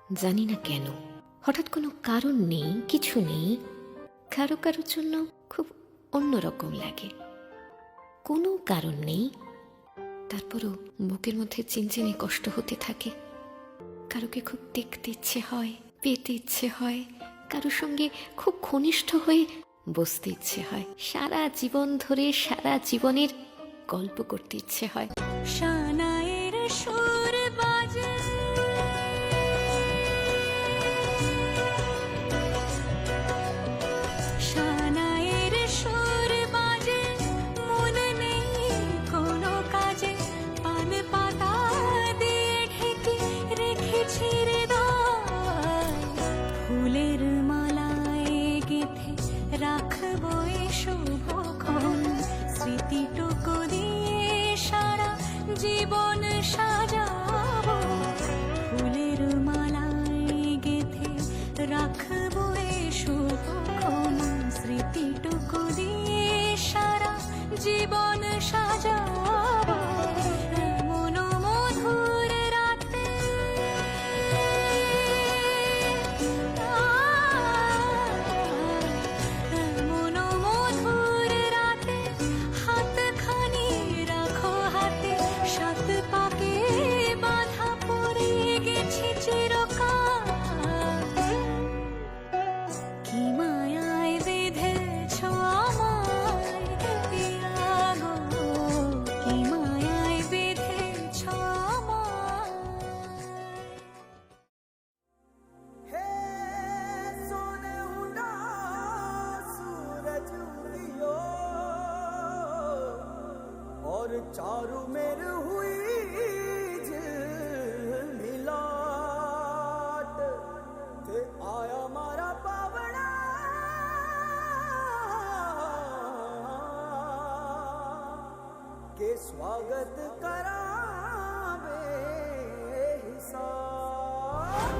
জানি না কেন হঠাৎ কোনো কারণ নেই, কিছু নেই, কারো কারোর জন্য খুব অন্যরকম লাগে। কোনো কারণ নেই, তারপরও বুকের মধ্যে চিনচিনে কষ্ট হতে থাকে। কারোকে খুব দেখতে ইচ্ছে হয়, পেতে ইচ্ছে হয়, কারোর সঙ্গে খুব ঘনিষ্ঠ হয়ে বসতে ইচ্ছে হয়, সারা জীবন ধরে সারা জীবনের গল্প করতে ইচ্ছে হয়। শানায়ের সুর বাজে, শানায়ের সুর বাজে, মনে নেই কোনো কাজে, পান পাতা দিয়ে ঢেকে রেখেছি হৃদয়, ফুলের মালায় গেঁথে রাখবো এই শুভক্ষণ, স্মৃতিটুকু দিয়ে সারা জীবন সাজাবো, ফুলের মালায় গেঁথে রাখবো এই শুভক্ষণ, স্মৃতিটুকু দিয়ে সারা জীবন সাজাবো। এমন মধুর রাতে এমন মধুর রাতে হাতখানি রাখো হাতে, সাত পাকে বাঁধা পড়ে গেছি চিরকাল, কি মায়ায় বেঁধেছ আমায় পিয়া গো, কি মায়ায় বেঁধেছ আমায়। हे सोने हुडा सूरज उदियो और चारू मेर हुई झिलमिलाट, ते आया मारा पावड़ा के स्वागत करावे हिसाब।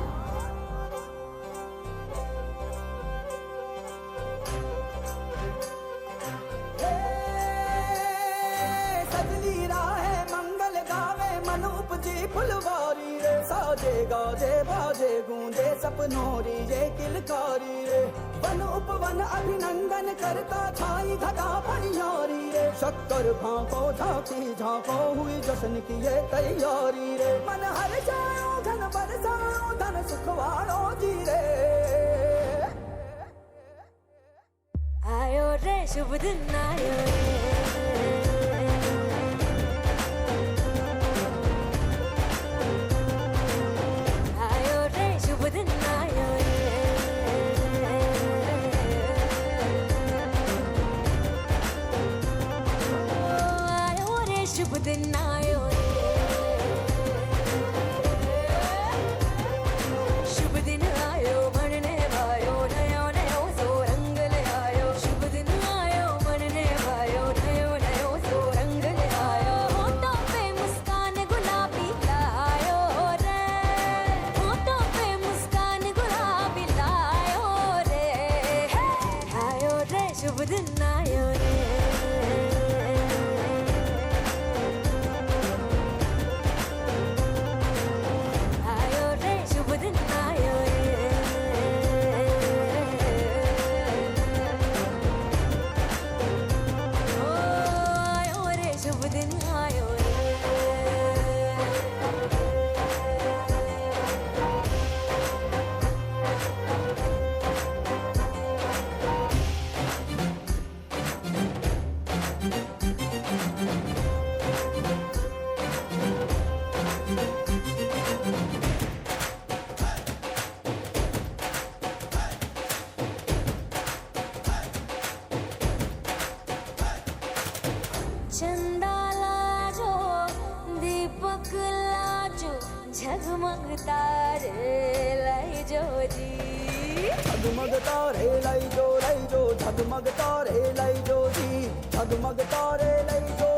सजनी राहे मंगल गावे मन उपजी फुलवारी रे, साजे गाजे बाजे गूंजे सपनोरी ये किलकारी रे, वन उपवन अभिनंदन करता छाई घटा परियारी रे, शक्कर भांको झांकी झांको हुई जश्न की ये तैयारी रे, मन हर जाओ धन बरसाओ धन सुखवाड़ो जी रे। आयो रे शुभ दिन आयो रे, आयो रे शुभ दिन आयो रे, आयो रे शुभ दिन आयो रे, शुभ दिन आयो बनने वायो, नयो नयो सो रंग ले आयो, शुभ दिन आयो बनने वायो, नयो नयो सो रंग ले आयो, होठों पे मुस्कान गुलाबी लायो रे, होठों पे मुस्कान गुलाबी लायो रे, आयो रे शुभ दिन आयो रे, आयो रे शुभ दिन आयो रे, ओ आयो रे शुभ दिन आयो रे। चंदा लाजो दीपक लाजो झगमग तारे लाई जो जी, झगमग तारे लाई जो झगमग तारे लाई जो जी, झगमग तारे लाई जो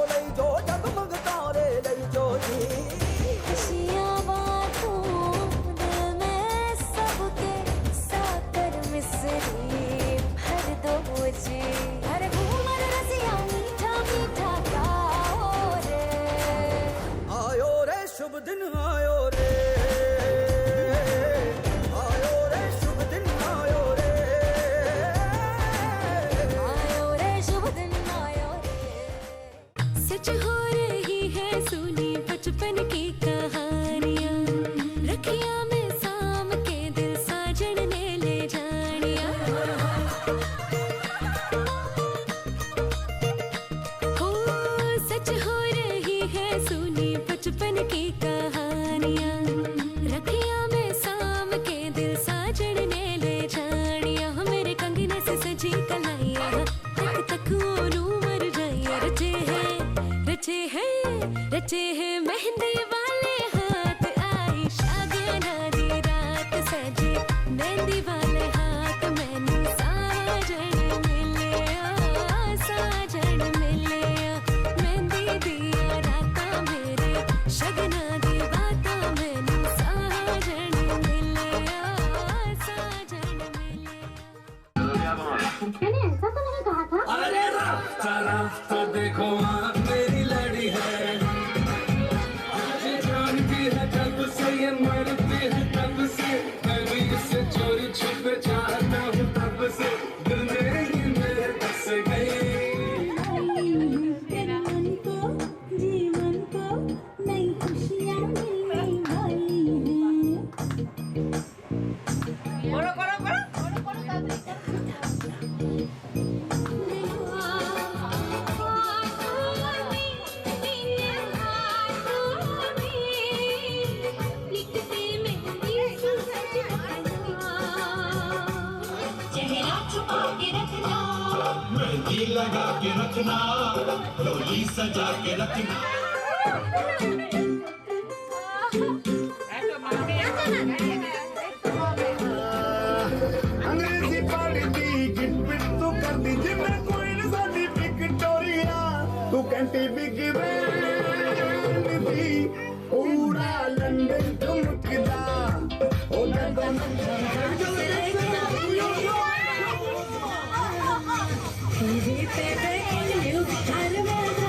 झगमग तारे लाई जो जी। खुशियाँ बांटूं दिल में सबके, साकर मिसरी भर दो जी, अरे घूमर रसिया मीठा मीठा गाओ रे, आयो रे शुभ दिन आयो रे, मेहंदी वाले हाथ आई शादियां दी रात सजी मेहंदी वाले हाथ मैनू साजन मिलिया मेहंदी दिया रातां मेरे शगना दी बातां मैनू साजन मिलिया मैंने ऐसा तो नहीं कहा था। अरे राफ्ता राफ्ता देखो वहाँ मेरी लड़ी है ये जानती है जब से ये मरती है तब से मैं भी इससे चोरी छुपे चाहता हूँ तब से दिल में ही मेरे बस गई तेरे मन को जीवन को नई खुशियाँ मिलने वाली हैं। चेहरा छुपा के रखना, मेहंदी लगा के रखना, डोली सजा के रखना। अंग्रेजी पाड़ी दी गिट पिट तू कर दी जिम्मे कोई न साडी विक्टोरिया तू कंटी बिग बैंड दी पूरा लंदन ठुमकदा ओ गगन टीवी पे ब्रेकिंग न्यूज़ हर वेला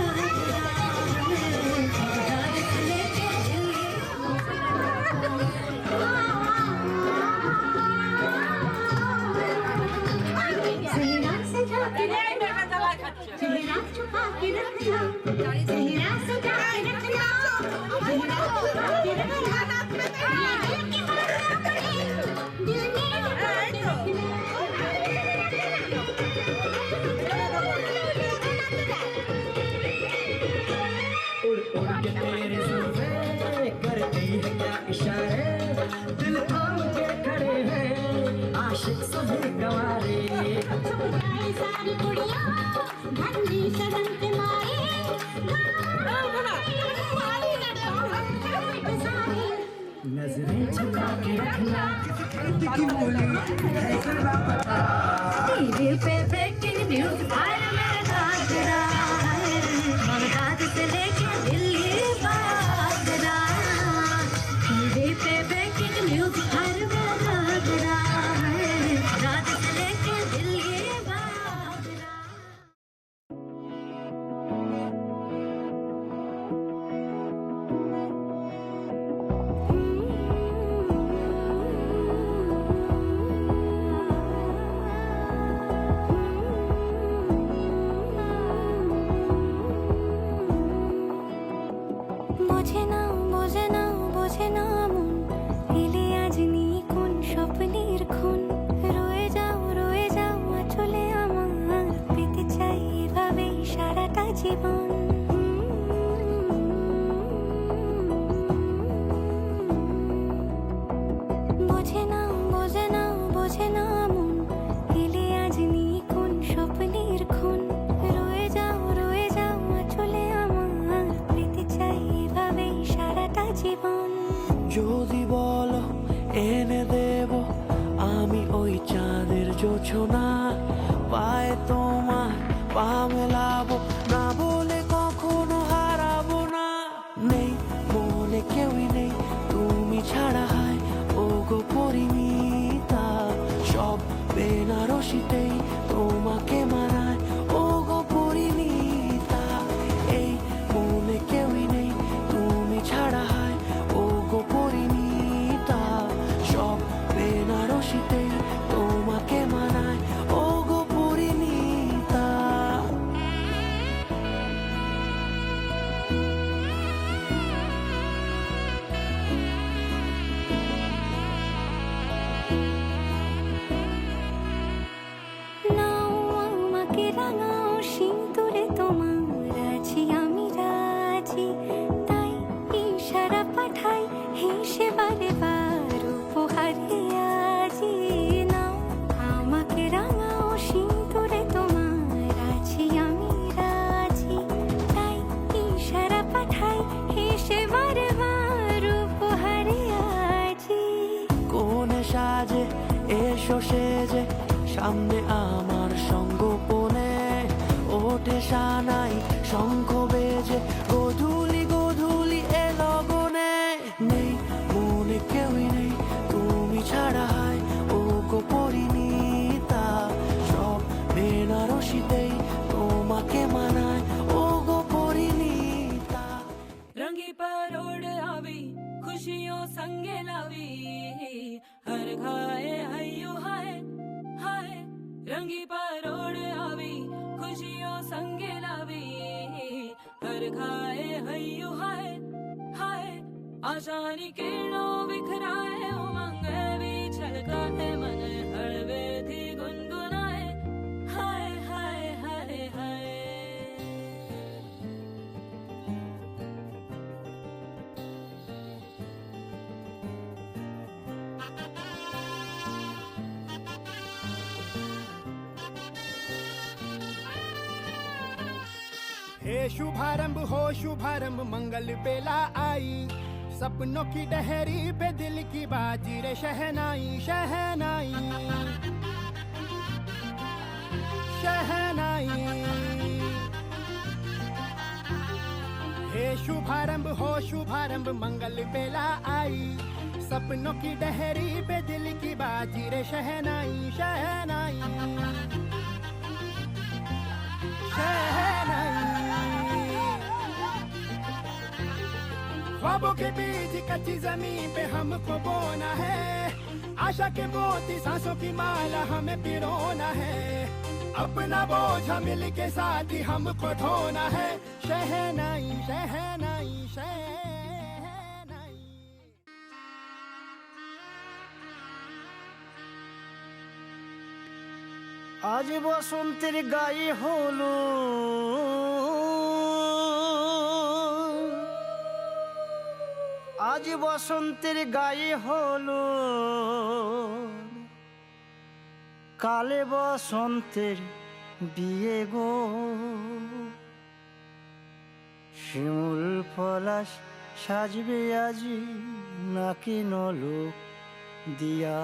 सेहरा सजा के रखना, चेहरा छुपा के रखना, सेहरा सजा के रखना, चेहरा छुपा के रखना, दिल की बात अपनी दिल में छुपा के रखना। उड़ उड़ के तेरे जुल्फे करती है क्या इशारे दिल थाम के खड़े हैं आशिक सभी गवारे छुपाए सारी कुड़ियाँ धंधी सदन के मारे नजरें झुका के रखना की बोली ऐसा ना पता टीवी पे ब्रेकिंग न्यूज़ हर मेरा गाजरा बगदाद से लेके दिल्ली बागरा टीवी पे ब्रेकिंग न्यूज़ हर मेरा गाजरा बगदाद से लेके दिल्ली बागरा। বোঝে না বোঝে না বোঝে না মন এলে আজ নেই কোন স্বপ্নের খুন রয়ে যাও চলে আমার পেতে চাই এভাবেই সারাটা জীবন বোঝে না বোঝে না বোঝে না মন এলে আজ নেই কোন স্বপ্নের খুন রয়ে যাও চলে আমার পেতে চাই এভাবেই সারাটা জীবন যদি বলো এনে দেব আমি ওই চাঁদের জোছনা পায়ে তোমার পা মেলাবো না বলে কখনো হারাবো না নেই মনে কেউই নেই তুমি ছাড়া হয় ও গো পরিমিতা সব বেনারসিতেই তোমাকে মানায় ও গো পরিমিতা এই মনে কেউই নেই তুমি ছাড়া হয় ও গো পরিমিতা সব বেনারসিতেই তোমাকে মানায় ও গো পরিমিতা বাজে এসো সেজে সামনে আমার সঙ্গোপনে ওঠে সানাই শঙ্খ বেজে গধূলি গধূলি এ লগনে নেই মনে কেউই নেই তুমি ছাড়া হয় ও গো পরিণীতা সব বেনারসিতেই তোমাকে মানায় ও গো পরিণীতা रंगी परोड़ आवी खुशियों संगे लावी हर घाए हयो हाय हाय रंगी परोड़ आवी खुशियों संगे लावी हर घाए हयो हाय हाय आशानी किरणों बिखराए उमंग भी छलकाए मन हड़वे थी गुनगुनाए हाय हाय हाय हाय हे शुभारंभ हो शुभारंभ मंगल बेला आई सपनों की डहरी पे दिल की बाजी रे शहनाई शहनाई शहनाई हे शुभारंभ हो शुभारंभ मंगल बेला आई सपनों की डहरी पे दिल की बाजी रे शहनाई शहनाई ख्वाबों के बीच कच्ची जमीन पे हमको बोना है आशा के मोती सांसों की माला हमें पिरोना है अपना बोझ मिल के साथ ही हमको ढोना है शहनाई शहनाई शहनाई আজ বসন্তের গায়ে হলো আজ বসন্তের গায়ে হলো কালে বসন্তের বিয়ে গো শিমুল পলাশ সাজবে আজি নাকি নলোক দিয়া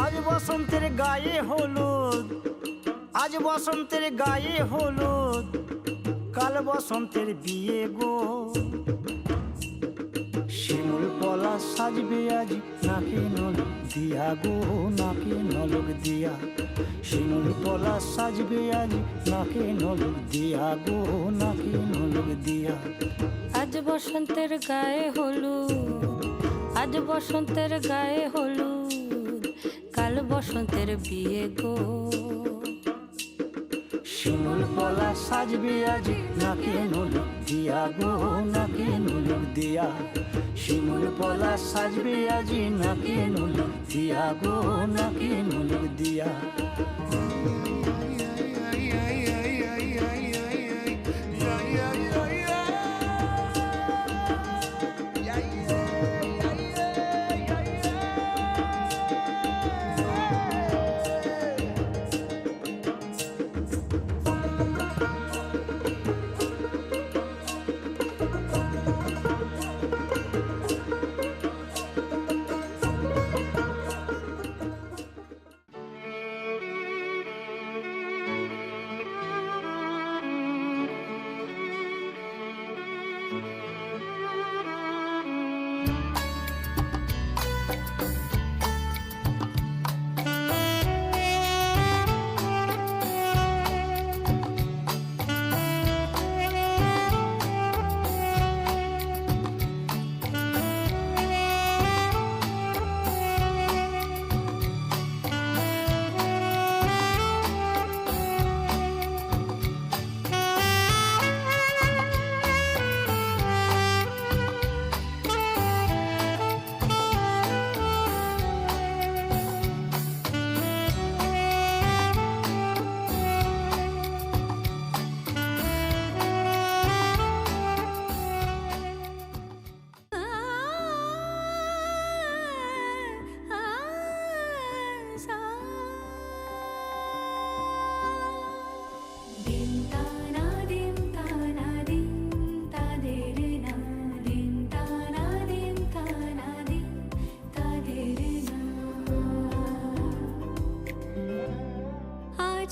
আজ বসন্তের গায়ে হলুদ আজ বসন্তের গায়ে হলুদ কাল বসন্তের বিয়ে গো শিমুল পলাশ সাজবে আজ নাকি নলক দিয়া গো নাকি নলক দিয়া শিমুল পলাশ সাজবে আজ নাকি নলক দিয়া গো নাকি নলক দিয়া আজ বসন্তের গায়ে হলুদ আজ বসন্তের গায়ে হলুদ কাল বসন্তের বিয়ে গো শিমুল পলাশ সাজবে আজ নাকি নলক দিয়া গো নাকি নলক দিয়া শিমুল পলাশ সাজবে আজ নাকি নলক দিয়া গো নাকি নলক দিয়া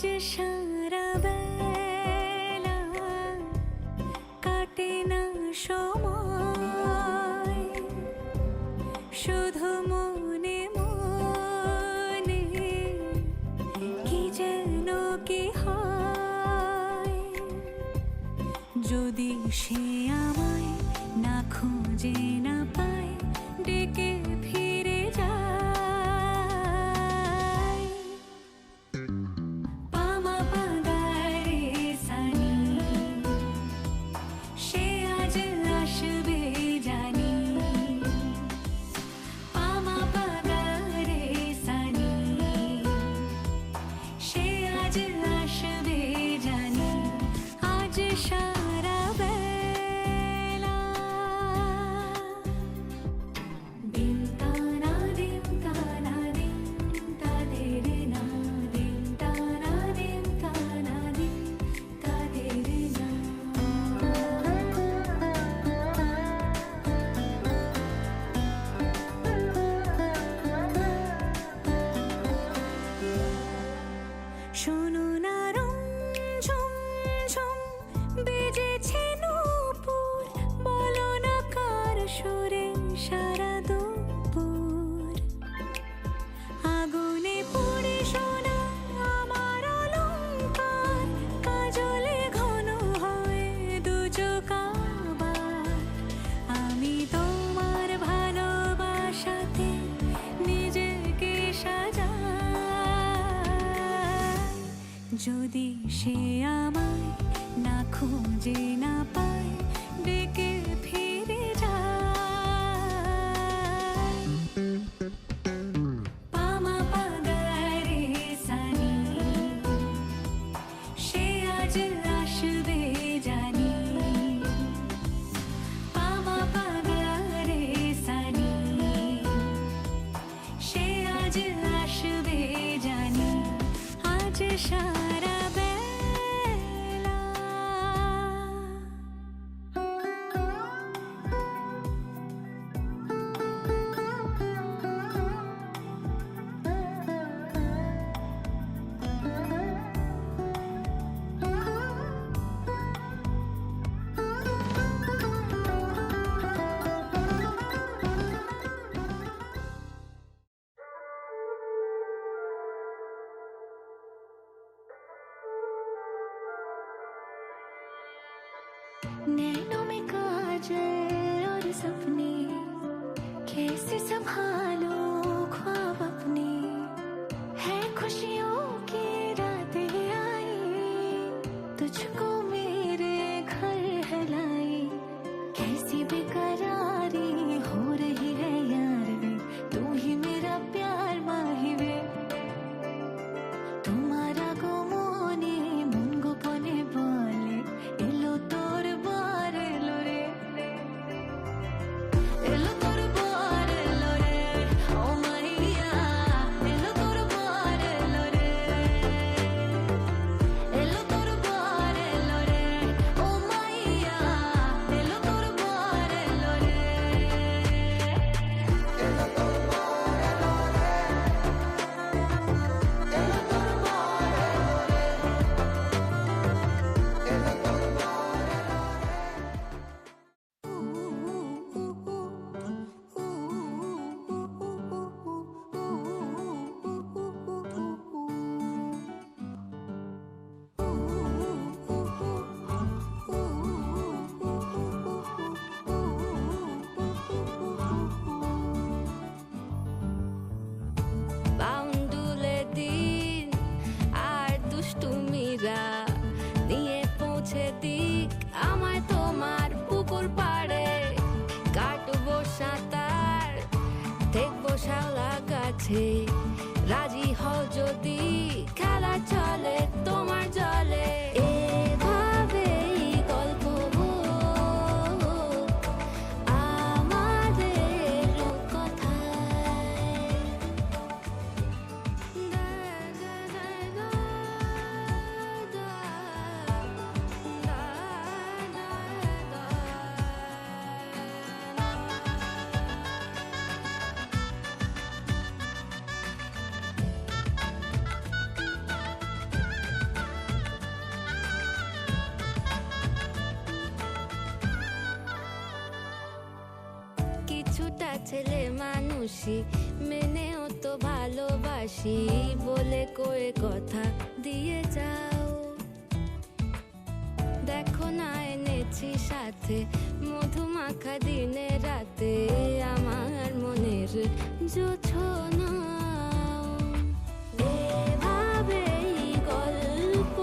সারা বেলা কাটে না সময় শুধু মনে মনে কি যেন কি হয় যদি সে আমায় না খুঁজে না পায় ডেকে ফিরে যায় পামা পাগারে সানি সে আজ আসবে জানি পামা পাগারে সানি সে আজ আসবে জানি আজ সারা বেলা দিন তানা দিন তানা দিন তাদের না দিন তানা দিন তানা দিন তাদের না শোনো না রং ঝুম ঝুম বেজেছে নূপুর বলো না কার সুরে সারা দুপুর আগুনে পুড়ে সোনা আমার অলংকার কাজলে ঘন হয়ে দু চোখ আবার আমি তোমার ভালোবাসাতে নিজেকে সাজাই যদি সে আমায় না খুঁজে না পায় ডেকে ফিরে যায় পামা পাগারে সানি সে আজ আসবে জানি পামা পাগারে সানি সে আজ আসবে জানি আজ সারা বেলা नैनों में काजल और सपने कैसे संभालो ख्वाब अपने है खुशियों की रातें आई तुझको मेरे घर है लाई कैसी बेकरारी हो रही है यार वे तू ही मेरा प्यार माही वे तुम्हारा गो मोने मन गोपने बोले एलो तोर बार एलो रे एलो तोर बार एलो रे ओ मैया एलो तोर बार एलो रे एलो तोर बार एलो रे ओ मैया एलो तोर बार एलो रे एलो तोर बार एलो रे एलो तोर बार एलो रे एलो तोर बार বাউন্ডুলে দিন আর দুষ্টুমিরা নিয়ে পৌঁছে দিক আমায় তোমার পুকুর পাড়ে কাটবো সাঁতার দেখবো শাওলা গাছে রাজি হও যদি খেলা চলে তোমার জলে এভাবেই গল্প হোক আমাদের কথায় ছেলে মানুষই মেনেও তো ভালোবাসি বলে কয়ে কথা দিয়ে যাও। দেখো না এনেছি সাথে মধুমাখা দিনে রাতে আমার মনের জোছনা। এভাবেই গল্প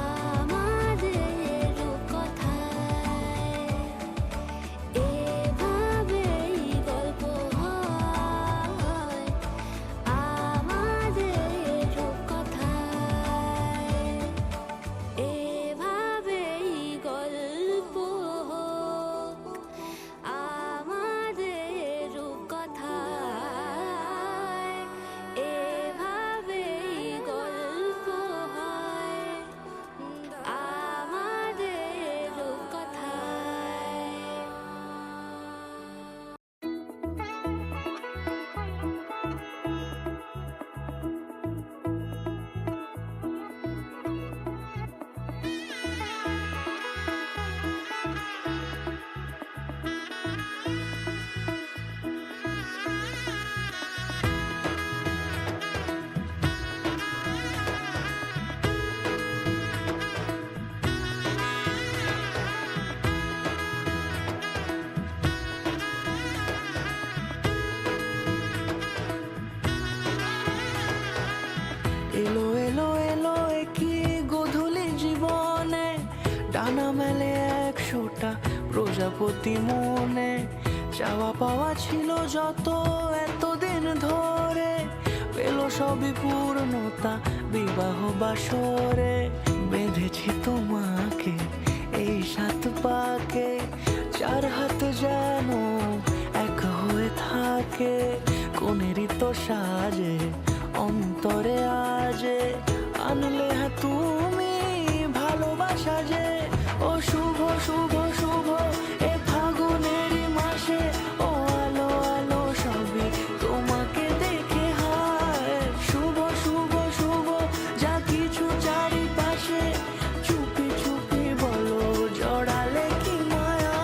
আমাদের কথায়, এভাবেই গল্প হয় আমাদের কথায়, এভাবেই গল্প হোক আমাদের কথায়, এভাবেই গল্প হয় আমাদের কথায়। এলো এলো এলো কি গধূলি জীবনে, ডানা মেলে 100টা প্রজাপতি মনে। চাওয়া পাওয়া ছিল যত এতদিন ধরে, পেল সবই পূর্ণতা বিবাহ বাসরে। বেঁধেছি তোমাকে এই 7 পাকে, 4 হাত যেন এক হয়ে থাকে। কোনেরই তো সাজে অন্তরে আজে, আনলে হ্যাঁ তুমি ভালোবাসা যে। ও শুভ শুভ শুভ এ ফাগুনেরই মাসে, ও আলো আলো সবই তোমাকে দেখে হয়। শুভ শুভ শুভ যা কিছু চারিপাশে, চুপি চুপি বলো জড়ালে কি মায়া।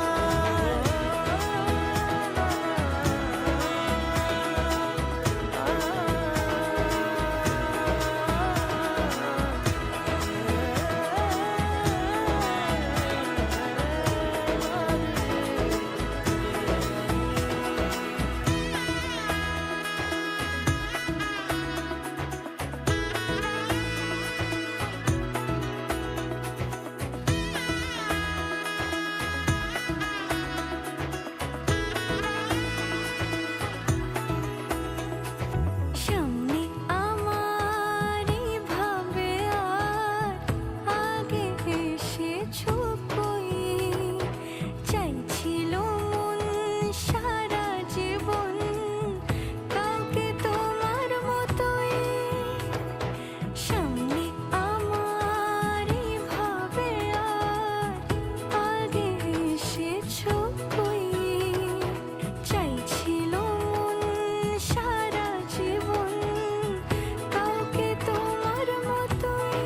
সামনে আমার ভাবে আর আগে এসেছো কই, চাইছিল মন সারা জীবন কাউকে তোমার মতোই। সামনে আমার ভাবে আর আগে এসেছো কই, চাইছিল মন সারা জীবন কাউকে তোমার মতোই।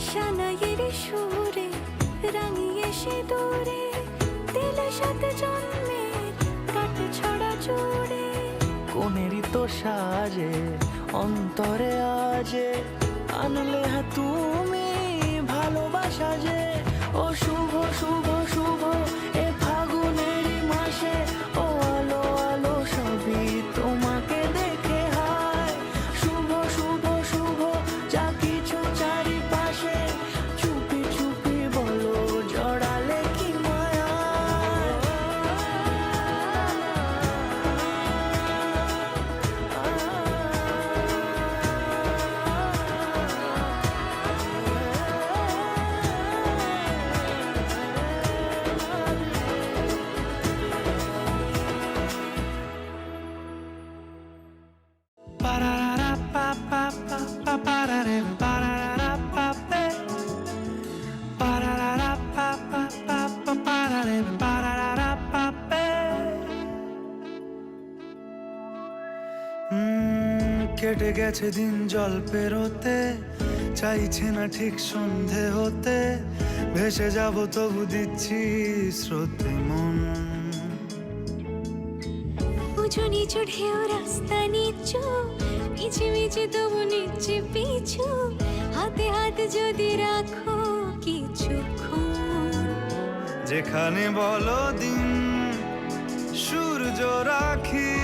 সানাইয়ের সুরে রাঙিয়ে সে দূরে, দিলে 7 জন্মের কাট ছড়া জুড়ে। কোনেরই তো সাজে অন্তরে আজে, আনলে হ্যাঁ তুমি ভালোবাসা যে। ও শুভ শুভ শুভ এ ফাগুনেরই মাসে, ও আলো আলো সবই তোমাকে দেখে হয়। শুভ শুভ শুভ যা কিছু চারিপাশে, চুপি চুপি বলো জড়ালে কি মায়া। কেটে গেছে দিন জল পেরোতে, চাইছে না ঠিক সন্ধে হতে। ভেসে যাব তবু দিচ্ছি স্রোতে মন। উঁচু নিচু ঢেউ রাস্তা নিচু, মিছে মিছে তবু নিচ্ছে পিছু, হাতে হাতে যদি রাখো কিছুক্ষণ। যেখানে বলো দিন সূর্য রাখি,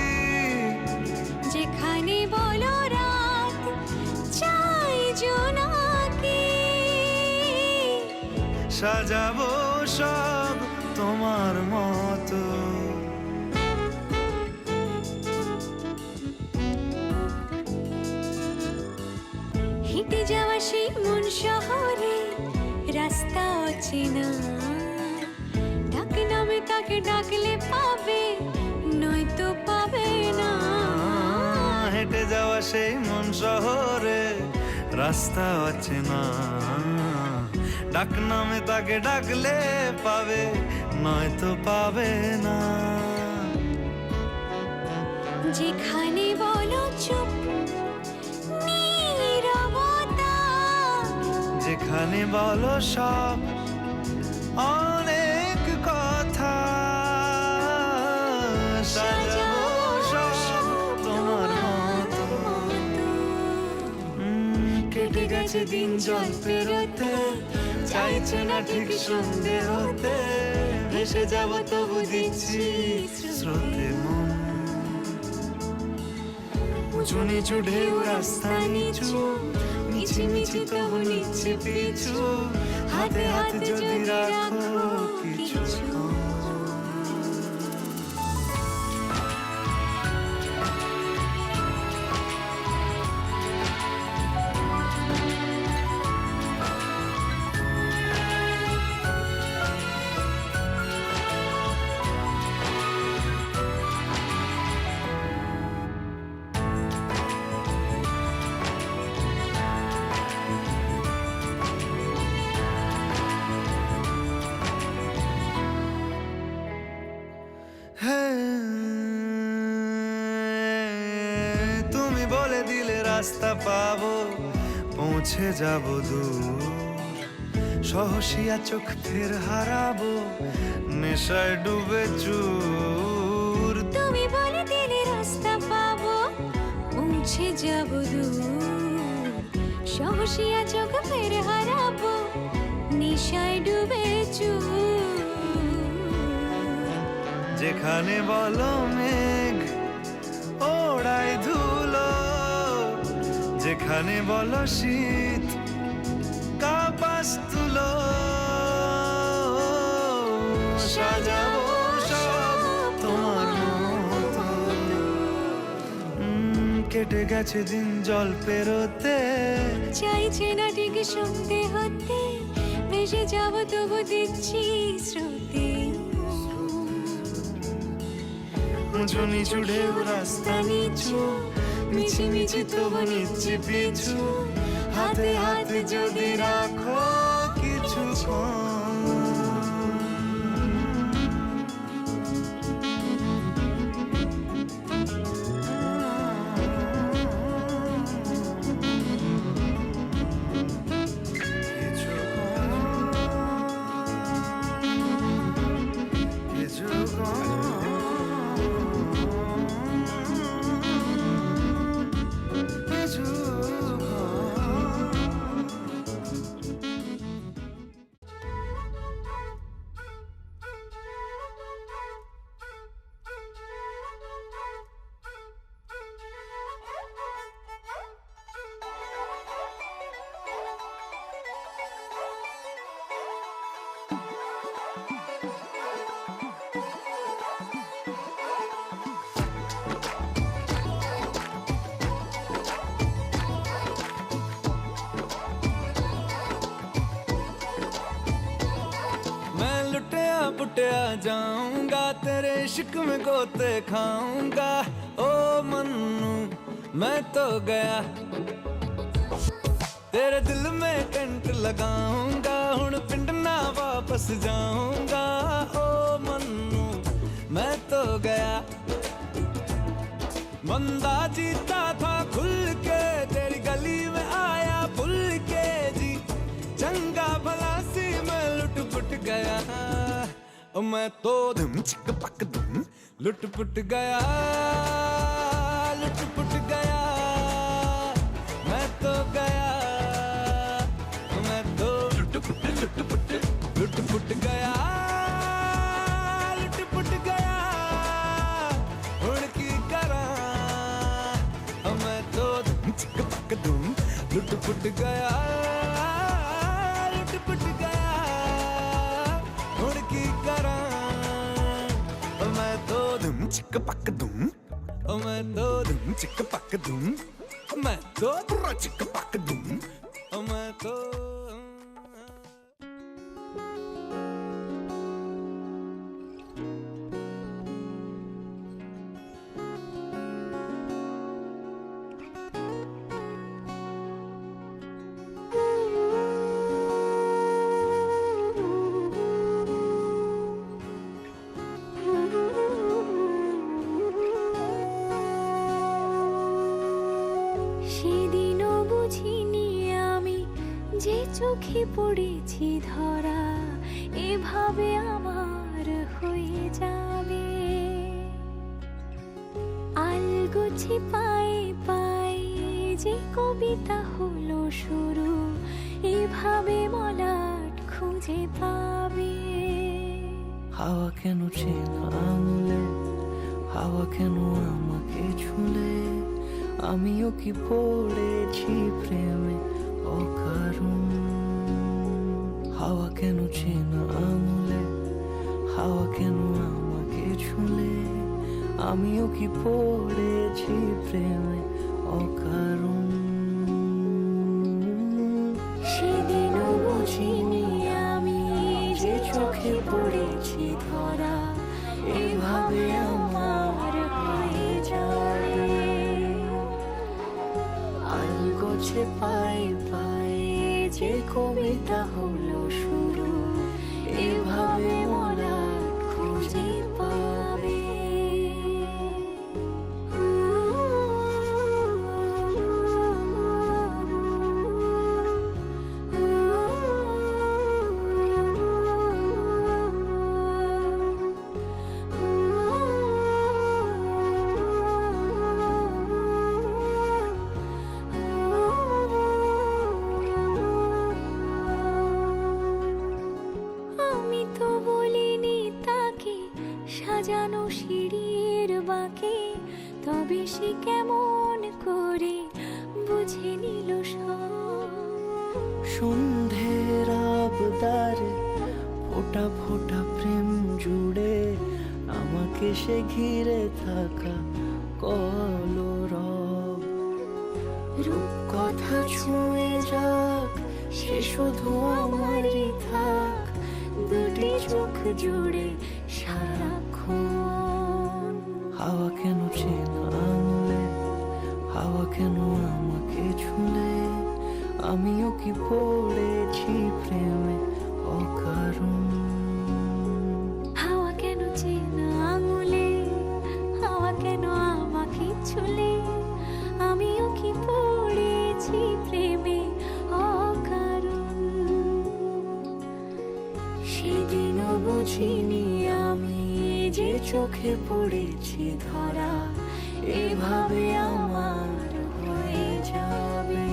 যেখানে বলো রাত চাই জোনাকি, সাজাবো সব তোমার মতো। হেঁটে যাওয়া সেই মন শহরে রাস্তা অচেনা, ডাক নামে তাকে ডাকলে পাবে, নয়তো পাবে না। হেঁটে যাওয়া সেই মন শহরে রাস্তা অচেনা, ডাক নামে তাকে ডাকলে পাবে, নয়তো পাবে না। যেখানে বলো চুপ নীরবতা, যেখানে বলো সব অনেক কথা, সাজাবো সব তোমার মতো। কেটে গেছে দিন জল পেরোতে, চাইছে না ঠিক সন্ধে হতে, ভেসে যাব তবু দিচ্ছি স্রোতে মন। উঁচু নিচু ঢেউ রাস্তা নিচু, মিছি মিছি তবু নিচ্ছে পিছু, হাতে হাতে যদি রাখো কিছুক্ষণ। তুমি বলে দিলে রাস্তা পাবো, পৌঁছে যাব দূর, সহসিয়া চোখ ফের হারাবো, নেশায় ডুবে চুর। তুমি বলে দিলে রাস্তা পাবো, পৌঁছে যাব দূর, সহসিয়া চোখ ফের হারাবো, নেশায় ডুবে চুর। যেখানে বলো মেঘ ওড়াই ধুলো, যেখানে বলো শীত কাপাস তুলো, সাজাবো সব তোমার মতো। কেটে গেছে দিন জল পেরোতে, চাইছে না ঠিক সন্ধে হতে, ভেসে যাব তবু দিচ্ছি স্রোতে। উঁচু নিচু ঢেউ রাস্তা নিচু, মিছি মিছি তবু নিচ্ছি পিছু, হাতে হাতে যদি রাখো কিছুক্ষণ। पुटिया जाऊंगा तेरे इश्क में गोते खाऊंगा ओ मन्नू मैं तो गया तेरे दिल में टेंट लगाऊंगा हुण पिंड ना वापस जाऊंगा ओ मन्नू मैं तो गया बंदा जीता था खुल के तेरी गली में आया भूल के जी चंगा भला सी मैं मैं तो धुम चिक पक धुम लुट पुट गया लुट पुट गया मैं तो गया मैं तो लुट पुट गया लुट पुट गया हुण की करा मैं तो धुम चिक पक धुम लुट पुट गया लुट पुट गया हुण की करा मैं तो धुम चिक पक धुम मैं तो धुम चिक पक धुम मैं तो बुरा चिक पक धुम मैं तो সেদিনও বুঝিনি আমি যে চোখে পড়েছি ধরা এভাবে আমার হয়ে যাবে আলগোছে পায়ে পায়ে যে কবিতা হলো শুরু এভাবে মলাট খুঁজে পাবে হাওয়া কেন চেনা আঙুলে হাওয়া কেন আমাকে ছুলে আমিও কি পড়েছি প্রেমে অকারণ হাওয়া কেন চেনা আঙুলে হাওয়া কেন আমাকে ছুলে আমিও কি পড়েছি প্রেমে অকারণ সেদিনও বুঝিনি আমি যে চোখে পড়েছি ধরা এভাবে আমার হয়ে যাবে আলগোছে পায়ে পায়ে যে কবিতা হলো শুরু এভাবে মলাট খুঁজে পাবে আমি তো বলিনি তাকে সাজানো সিঁড়ির বাঁকে তবে সে কেমন করে বুঝে নিল সব সন্ধ্যের আবদারে ফোটা ফোটা প্রেম জুড়ে আমাকে সে ঘিরে থাকা কলরব রূপকথা ছুঁয়ে যাক সে শুধু আমারই থাক দুটি চোখ জুড়ে সারাক্ষণ হাওয়া কেন চেনা আঙুলে হাওয়া কেন আমাকে ছুলে আমিও কি পড়েছি প্রেমে অকারণ হাওয়া কেন চেনা আঙুলে হাওয়া কেন আমাকে ছুলে আমিও কি পড়েছি প্রেমে অকারণ সেদিনও বুঝিনি আমি যে চোখে পড়েছি ধরা এভাবে আমার হয়ে যাবে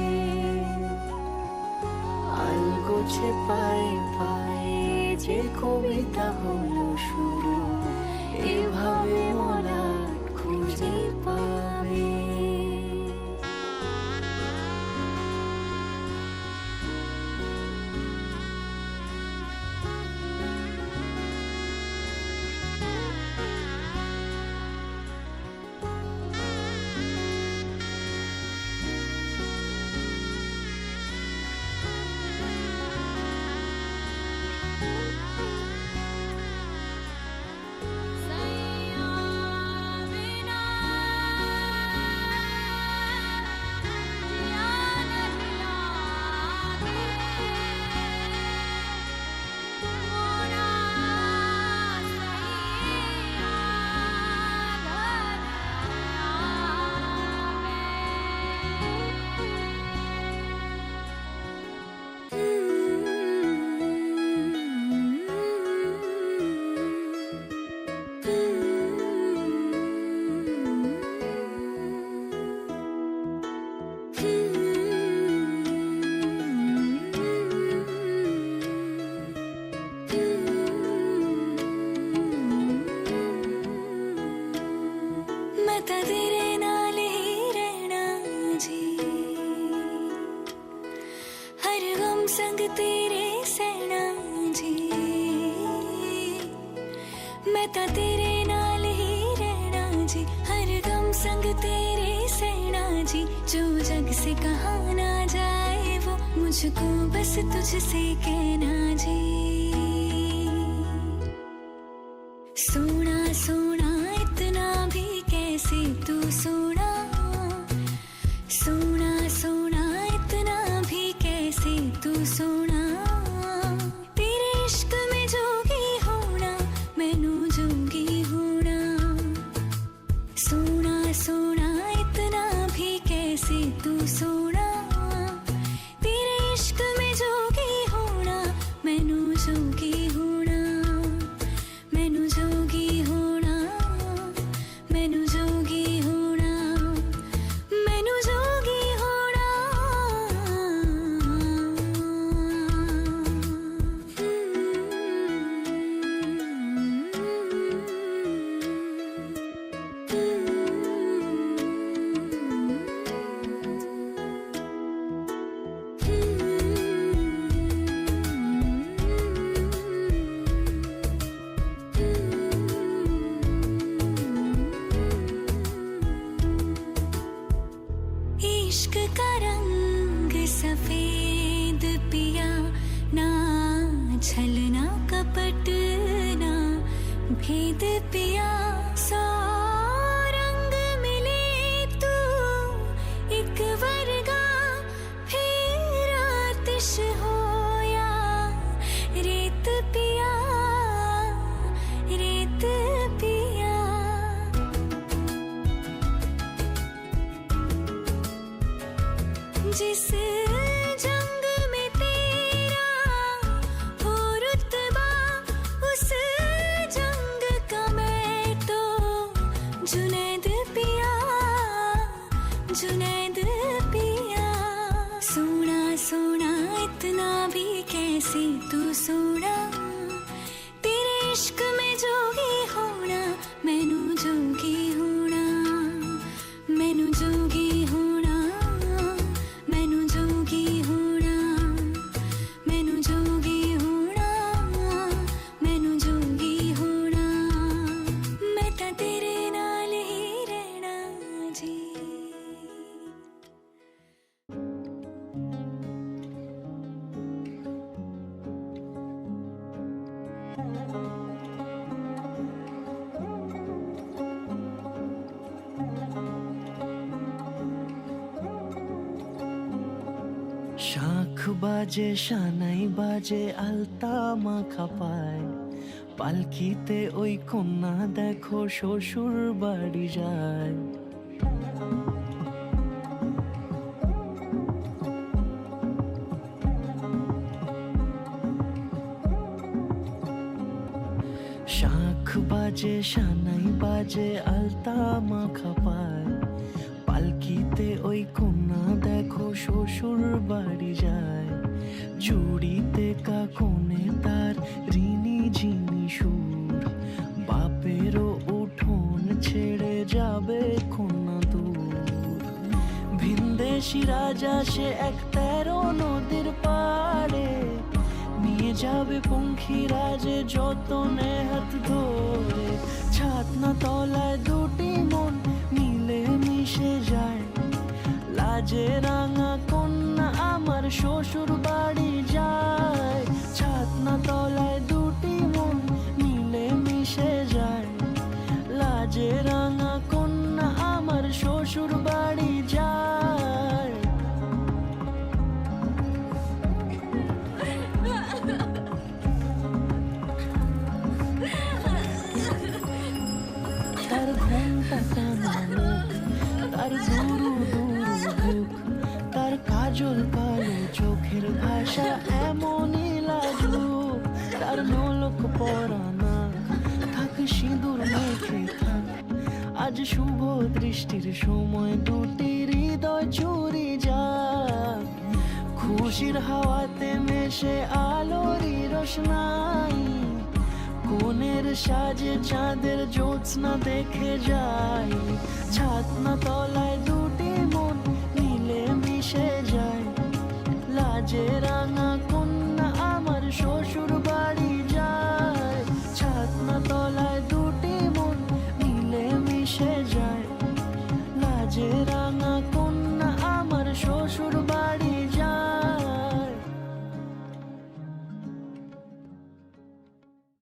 আলগোছে পায়ে পায়ে যে কবিতা হলো শুরু এভাবে মলাট খুঁজে পাবে Say ਤਾਂ ਤੇਰੇ ਨਾਲ ਹੀ ਰਹਿਣਾ ਜੀ ਹਰ ਗਮ ਸੰਗ ਤੇਰੇ ਸਹਿਣਾ ਜੀ ਮੈਂ ਤਾਂ ਤੇਰੇ ਨਾਲ ਹੀ ਰਹਿਣਾ ਜੀ ਹਰ ਗਮ ਸੰਗ ਤੇਰੇ ਸਹਿਣਾ ਜੀ जो जग से कहा ना जाए वो मुझको बस तुझसे कहना जी सोना सोना इतना भी कैसे तू सोना सोना सोना इतना भी कैसे तू सोना तेरे इश्क में जोगी होना मैनू जोगी होना सोना सोना इतना भी कैसे तू सोना तेरे इश्क में जोगी होना मैनू जोगी होना मैनू जोगी होना मैनू जोगी होना मैनू जोगी होना इश्क का रंग सफेद पिया ना छलना कपट ना भेद पिया सौ रंग मिले तू एक वर्गा फिर आतिश होया रेत पिया रेत पिया जिस जंग में तेरा हो रुतबा उस जंग का मैं तो जुनैद पिया जुनैद पिया सोना सोना इतना भी कैसे तू सोना तेरे इश्क में जोगी होना मैनू जोगी होना मैनू जोगी होना मैनू जोगी होना मैनू जोगी होना मैनू जोगी होना मैं तां तेरे नाल ही रहना जी শাখ বাজে সানাই বাজে আলতা মাখা পায় পালকিতে ওই কন্যা দেখো শ্বশুর বাড়ি যায় শাখ বাজে সানাই বাজে আলতা মাখা পায় পালকিতে ওই কন্যা দেখো শ্বশুর বাড়ি যায় চুড়িতে কাকনে তার ঋণী ঝিনি সুর বাপেরও উঠোন ছেড়ে যাবে কন্যা দূর ভিনদেশি রাজা সে এক 13 নদীর পাড়ে নিয়ে যাবে পঙ্খী রাজে যতনে হাত ধরে ছাতনা তলায় দুটি মন মিলে মিশে যায় লাজে রাঙা কন্যা আমার শ্বশুর বাড়ি যায় ছাতনা তলায় দুটি মন মিলে মিশে যায় লাজে রাঙা কন্যা আমার শ্বশুর বাড়ি যায় তার ঘুমটা টানানো তার দুরু দুরু বুক তার কাজল কালো চোখের ভাষা এমনই লাজুক তার নোলক পরানা থাক সিঁদুর মেখে থাক আজ শুভ দৃষ্টির সময় দুটি হৃদয় চুরি যাক খুশির হাওয়াতে মেশে আলোরই রোশনাই কোণের সাজে চাঁদের জ্যোৎস্না দেখে যাই, ছাতনা তলায় দুটি মন মিলে মিশে যায়। লাজে রাঙা কন্যা আমার শ্বশুর বাড়ি যায়, ছাতনা তলায়